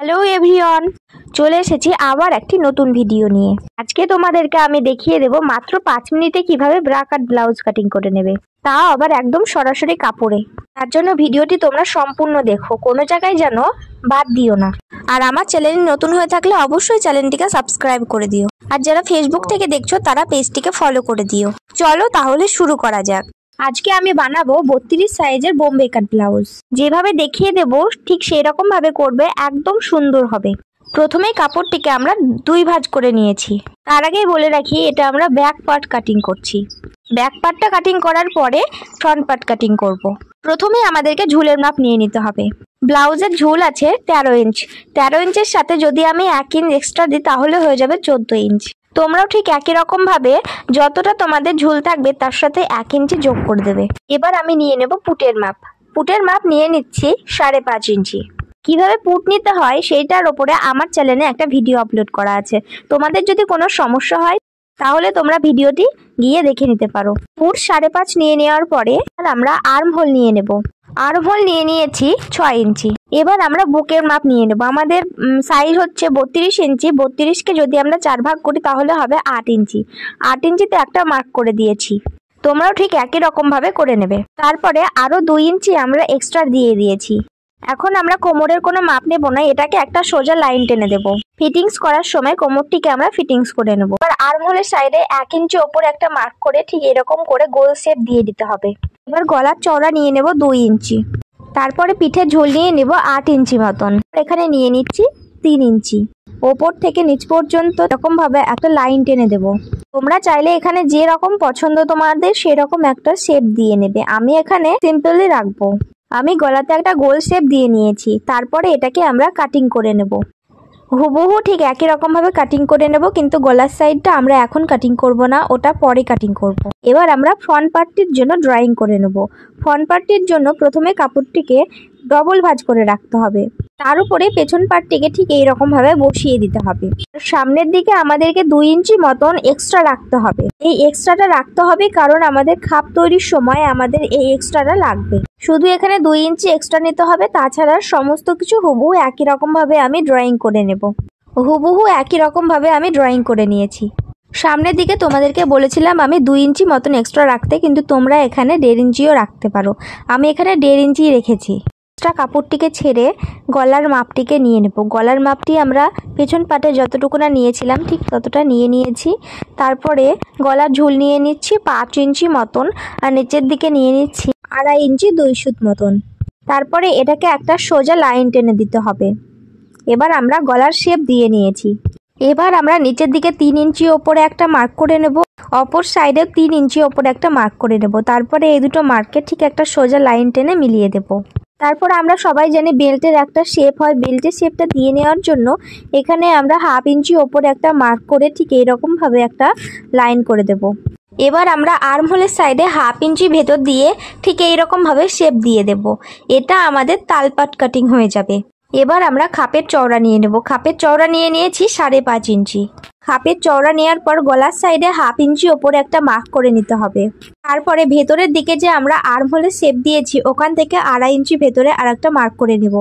Hello everyone, চলে এসেছি আবার একটি নতুন ভিডিও নিয়ে। আজকে তোমাদেরকে আমি দেখিয়ে দেব মাত্র 5 মিনিটে কিভাবে ব্রা কাট ব্লাউজ কাটিং করে নেবে, তাও আবার একদম সরাসরি কাপড়ে। তার জন্য ভিডিওটি তোমরা সম্পূর্ণ দেখো, কোনো জায়গায় যেন বাদ দিও না। আর আমার চ্যানেল নতুন হয়ে থাকলে অবশ্যই চ্যানেলটিকে সাবস্ক্রাইব করে দিও, আর যারা ফেসবুক থেকে দেখছো তারা পেজটিকে ফলো করে দিও। চলো তাহলে শুরু করা যাক। আজকে আমি বানাবো 32 সাইজের বোম্বে কাট ব্লাউজ। যেভাবে দেখিয়ে দেব ঠিক সেই রকম ভাবে করবে, একদম সুন্দর হবে। প্রথমেই কাপড়টিকে আমরা 2 ভাঁজ করে নিয়েছি। তার আগেই বলে রাখি, এটা আমরা ব্যাক পার্ট কাটিং করছি। ব্যাক পার্টটা কাটিং করার পরে ফ্রন্ট পার্ট কাটিং করব। প্রথমে আমাদেরকে ঝুলের মাপ নিয়ে নিতে হবে। ব্লাউজের ঝুল আছে 13 ইঞ্চ। 13 ইঞ্চের সাথে যদি আমি 1 ইঞ্চ এক্সট্রা দিই তাহলে হয়ে যাবে 14 ইঞ্চ। তোমরাও ঠিক একই রকম ভাবে যতটা তোমাদের ঝুল থাকবে তার সাথে 1 ইঞ্চি যোগ করে দেবে। এবার আমি নিয়ে নেব পুটের মাপ। পুটের মাপ নিয়ে নিচ্ছি 5.5 ইঞ্চি। কিভাবে পুট নিতে হয় সেইটার ওপরে আমার চ্যানেলে একটা ভিডিও আপলোড করা আছে। তোমাদের যদি কোনো সমস্যা হয় তাহলে তোমরা ভিডিওটি গিয়ে দেখে নিতে পারো। পুট 5.5 নিয়ে নেওয়ার পরে আমরা আর্ম হোল নিয়ে নেব। আর্ম হোল নিয়ে নিয়েছি 6 ইঞ্চি। এবার আমরা বুকের মাপ নিয়ে নেব। আমাদের সাইজ হচ্ছে 32 ইঞ্চি। 32কে যদি আমরা 4 ভাগ করি তাহলে হবে 8 ইঞ্চি। 8 ইঞ্চিতে একটা মার্ক করে দিয়েছি। তোমরাও ঠিক একই রকম ভাবে করে নেবে। তারপরে আরো 2 ইঞ্চি আমরা এক্সট্রা দিয়ে দিয়েছি। এখন আমরা কোমরের কোনো মাপ নেব না, এটাকে একটা সোজা লাইন টেনে দেব। ফিটিংস করার সময় কোমরটিকে আমরা ফিটিংস করে নেব। আর আর্মহোলের সাইডে 1 ইঞ্চি ওপরে একটা মার্ক করে ঠিক এরকম করে গোল শেপ দিয়ে দিতে হবে। এবার গলার চওড়া নিয়ে নেব 2 ইঞ্চি। তারপরে পিঠের ঝুল নিয়ে নেব 8 ইঞ্চি মতন। এখানে নিয়ে নিচ্ছি 3 ইঞ্চি। ওপর থেকে নিচ পর্যন্ত এরকম ভাবে একটা লাইন টেনে দেব। তোমরা চাইলে এখানে যে রকম পছন্দ তোমাদের সেরকম একটা শেপ দিয়ে নেবে। আমি এখানে সিম্পলি রাখবো। আমি গলাতে একটা গোল শেপ দিয়ে নিয়েছি। তারপরে এটাকে আমরা কাটিং করে নেব। হুবহু ঠিক একই রকম ভাবে কাটিং করে নেব, কিন্তু গলার সাইডটা আমরা এখন কাটিং করব না, ওটা পরে কাটিং করব। এবার আমরা ফ্রন্ট পার্টটির জন্য ড্রয়িং করে নেব। ফ্রন্ট পার্টটির জন্য প্রথমে কাপড়টিকে ডবল ভাঁজ করে রাখতে হবে। তার উপরে পেছন পার্টটিকে ঠিক এইরকম ভাবে বসিয়ে দিতে হবে। সামনের দিকে আমাদেরকে 2 ইঞ্চি মতন এক্সট্রা রাখতে হবে। এই এক্সট্রাটা রাখতে হবে কারণ আমাদের খাপ তৈরির সময় আমাদের এই এক্সট্রাটা লাগবে। শুধু এখানে 2 ইঞ্চি এক্সট্রা নিতে হবে, তাছাড়া সমস্ত কিছু হুবহু একই রকম ভাবে আমি ড্রয়িং করে নেব। হুবহু একই রকম ভাবে আমি ড্রয়িং করে নিয়েছি। সামনের দিকে তোমাদেরকে বলেছিলাম আমি 2 ইঞ্চি মতন এক্সট্রা রাখতে, কিন্তু তোমরা এখানে 1.5 ইঞ্চিও রাখতে পারো। আমি এখানে 1.5 ইঞ্চি রেখেছি। এক্সট্রা কাপড়টিকে ছেড়ে গলার মাপটিকে নিয়ে নেব। গলার মাপটি আমরা পেছন পাটে যতটুকু না নিয়েছিলাম ঠিক ততটা নিয়ে নিয়েছি। তারপরে গলার ঝুল নিয়ে নিচ্ছি 5 ইঞ্চি মতন, আর নিচের দিকে নিয়ে নিচ্ছি 2.5 ইঞ্চি 2 সুত মতন। তারপরে এটাকে একটা সোজা লাইন টেনে দিতে হবে। এবার আমরা গলার শেপ দিয়ে নিয়েছি। এবার আমরা নিচের দিকে 3 ইঞ্চি ওপরে একটা মার্ক করে নেব, অপর সাইডেও 3 ইঞ্চি ওপরে একটা মার্ক করে নেব। তারপরে এই দুটো মার্কে ঠিক একটা সোজা লাইন টেনে মিলিয়ে দেব। তারপর আমরা সবাই জানি বেল্টের একটা শেপ হয়। বেল্টের শেপটা দিয়ে নেওয়ার জন্য এখানে আমরা 1/2 ইঞ্চি ওপরে একটা মার্ক করে ঠিক এইরকম ভাবে একটা লাইন করে দেব। এবার আমরা আর্মহোলের সাইডে 1/2 ইঞ্চি ভেতর দিয়ে ঠিক এইরকম ভাবে শেপ দিয়ে দেব। এটা আমাদের তালপাট কাটিং হয়ে যাবে। এবার আমরা খাপের চওড়া নিয়ে নেব। খাপের চওড়া নিয়ে নিয়েছি 5.5 ইঞ্চি। খাপের চওড়া নেওয়ার পর গলার সাইডে 1/2 ইঞ্চি ওপরে একটা মার্ক করে নিতে হবে। তারপরে ভেতরের দিকে যে আমরা আর্মহোলের শেপ দিয়েছি ওখান থেকে 2.5 ইঞ্চি ভেতরে আরেকটা মার্ক করে নেব,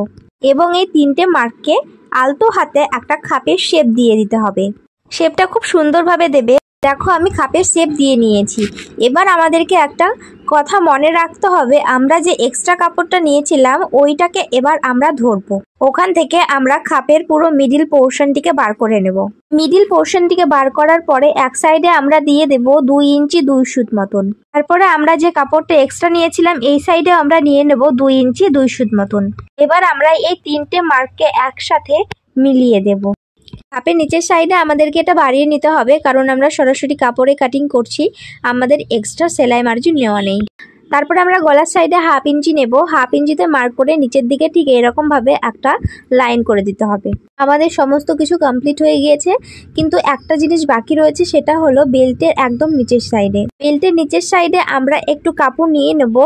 এবং এই 3টে মার্ককে আলতো হাতে একটা খাপের শেপ দিয়ে দিতে হবে। শেপটা খুব সুন্দরভাবে দেবে। দেখো আমি খাপের শেপ দিয়ে নিয়েছি। এবার আমাদেরকে একটা কথা মনে রাখতে হবে, আমরা যে এক্সট্রা কাপড়টা নিয়েছিলাম ওইটাকে এবার আমরা ধরবো। ওখান থেকে আমরা খাপের পুরো মিডিল পোর্শনটিকে বার করে নেব। মিডিল পোর্শনটিকে বার করার পরে এক সাইডে আমরা দিয়ে দেব 2 ইঞ্চি 2 সুত মতন। তারপরে আমরা যে কাপড়টা এক্সট্রা নিয়েছিলাম এই সাইডে আমরা নিয়ে নেব 2 ইঞ্চি 2 সুত মতন। এবার আমরা এই 3টে মার্ককে একসাথে মিলিয়ে দেব। খাপের নিচের সাইডে আমাদেরকে এটা বাড়িয়ে নিতে হবে, কারণ আমরা সরাসরি কাপড়ে কাটিং করছি, আমাদের এক্সট্রা সেলাই মার্জিন নেওয়া নেই। তারপরে আমরা গলার সাইডে 1/2 ইঞ্চি নেব। 1/2 ইঞ্চিতে মার্ক করে নিচের দিকে ঠিক এরকম ভাবে একটা লাইন করে দিতে হবে। আমাদের সমস্ত কিছু কমপ্লিট হয়ে গিয়েছে, কিন্তু একটা জিনিস বাকি রয়েছে, সেটা হলো বেল্টের একদম নিচের সাইডে। বেল্টের নিচের সাইডে আমরা একটু কাপড় নিয়ে নেব,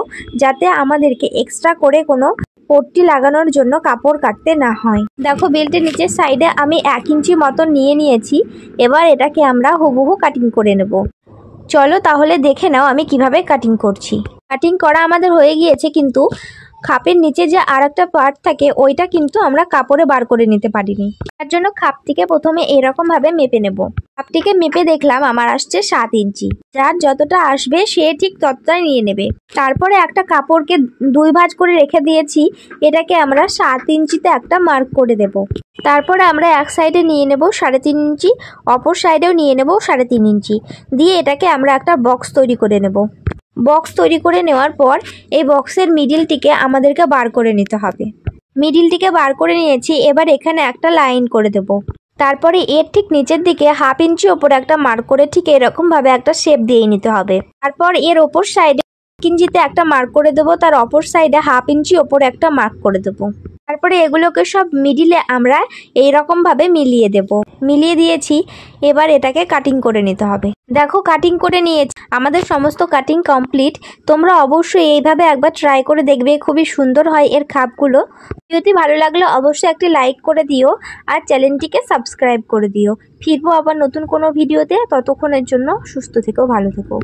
যাতে আমাদেরকে এক্সট্রা করে কোনো পট্টি লাগানোর জন্য কাপড় কাটতে না হয়। দেখো বেল্টের নিচের সাইডে আমি 1 ইঞ্চি মতন নিয়ে নিয়েছি। এবার এটাকে আমরা হুবহু কাটিং করে নেব। চলো তাহলে দেখে নাও আমি কিভাবে কাটিং করছি। কাটিং করা আমাদের হয়ে গিয়েছে, কিন্তু খাপের নিচে যে আর একটা পার্ট থাকে ওইটা কিন্তু আমরা কাপড়ে বার করে নিতে পারিনি। তার জন্য খাপটিকে প্রথমে এরকম ভাবে মেপে নেব। খাপটিকে মেপে দেখলাম আমার আসছে 7 ইঞ্চি। যার যতটা আসবে সে ঠিক ততটাই নিয়ে নেবে। তারপরে একটা কাপড়কে 2 ভাঁজ করে রেখে দিয়েছি, এটাকে আমরা 7 ইঞ্চিতে একটা মার্ক করে দেব। তারপরে আমরা এক সাইডে নিয়ে নেব 3.5 ইঞ্চি, অপর সাইডেও নিয়ে নেব 3.5 ইঞ্চি, দিয়ে এটাকে আমরা একটা বক্স তৈরি করে নেব। বক্স তৈরি করে নেওয়ার পর এই বক্সের মিডিলটিকে আমাদেরকে বার করে নিতে হবে। মিডিলটিকে বার করে নিয়েছি, এবার এখানে একটা লাইন করে দেব। তারপরে এর ঠিক নিচের দিকে 1/2 ইঞ্চি ওপরে একটা মার্ক করে ঠিক এরকম ভাবে একটা শেপ দিয়ে নিতে হবে। তারপর এর ওপর সাইডে 1 ইঞ্চিতে একটা মার্ক করে দেবো, তার অপর সাইডে 1/2 ইঞ্চি ওপরে একটা মার্ক করে দেবো। তারপরে এগুলোকে সব মিডিলে আমরা এইরকম ভাবে মিলিয়ে দেব। মিলিয়ে দিয়েছি, এবার এটাকে কাটিং করে নিতে হবে। দেখো কাটিং করে নিয়েছি, আমাদের সমস্ত কাটিং কমপ্লিট। তোমরা অবশ্যই এইভাবে একবার ট্রাই করে দেখবে, খুবই সুন্দর হয় এর খাপগুলো। ভিডিওটি ভালো লাগলে অবশ্যই একটি লাইক করে দিও আর চ্যানেলটিকে সাবস্ক্রাইব করে দিও। ফিরবো আবার নতুন কোনো ভিডিওতে, ততক্ষণের জন্য সুস্থ থেকো, ভালো থেকো।